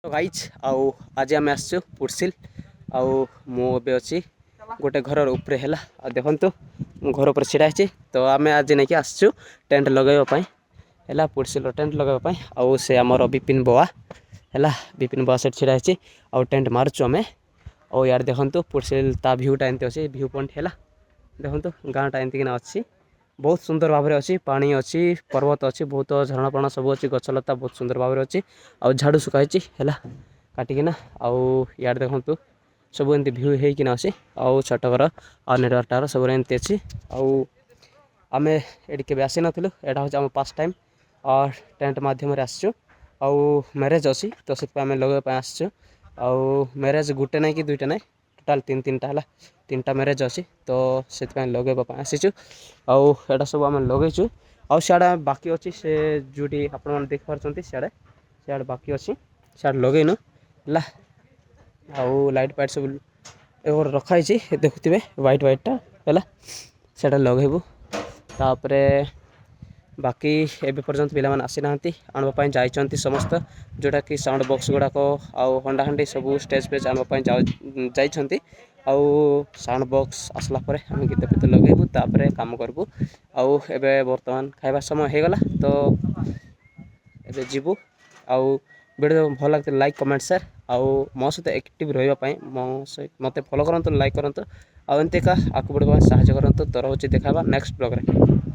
तो गाइज आउ आज आम आसचु पुरसिल आउ मु ए अच्छी गोटे घर उपरे है देखु घर उपर छिड़ा तो आम आज नहीं आसचु टेंट लगेवाई है पुरसिल टेंट लगेवाई आउ से आमर विपिन बुआ है विपिन बुआ से छिड़ा आउ टेंट मारुचु आम और यार देखु पुरसिल ता भ्यूटा एमती अच्छे भ्यू पॉइंट है देखु गाँटा एमती अच्छी बहुत सुंदर भाव में अच्छी पानी अच्छी पर्वत अच्छी बहुत झरणापण सब अच्छी गछलता बहुत सुंदर भाव में अच्छी आउ झाड़ू सुखाई है काटिकिना आउ यार देखु सब एमती भ्यू होना अच्छी आउ छट घर आ नेटवर्क टावर सब एमती अच्छी आउ आम ये के आसी नथिलु एटा हूँ आम फर्स्ट टाइम और टेंट मध्यम आसचु आउ मैरेज अच्छी तो से आम लगेवाई आसचु आउ मैरेज गुटे ना कि दुईटा ना टोटाल तीन टा है तीन टा मैरेज अच्छी तो से लगेवाई आसीचु आउ एटा सब आम लगेचु आउ सियाड़े बाकी अच्छी से जोटी आपण देख पार्टी सियाड़े बाकी अच्छी सियाड़े लगेनु है आउ लाइट फाइट सब रखाई देखुवे व्हाइट व्हाइटा है सीटा लगेबू तापर बाकी एबे पर्यंत पिला माने आसी नांती आनबा जाइछंती समस्त जोटा कि साउंड बॉक्स गुड़ाक आउ हंडा हंडी सब स्टेज पेज आनबा जाइछंती आउ साउंड बॉक्स आसला परे हम गीत फीत लगेबू तापर काम करबू आउ एबे वर्तमान खाइबा समय हो गला तो एबे जीवू आउ वीडियो भल लगते लाइक कमेंट शेयर आउ मो सहित एक्टिव रही मत फॉलो करंतु लाइक करंतु आउ एंती का आगू बढ़वा साहाय्य करंतु तो रोचे देखा नेक्स्ट ब्लॉग रे।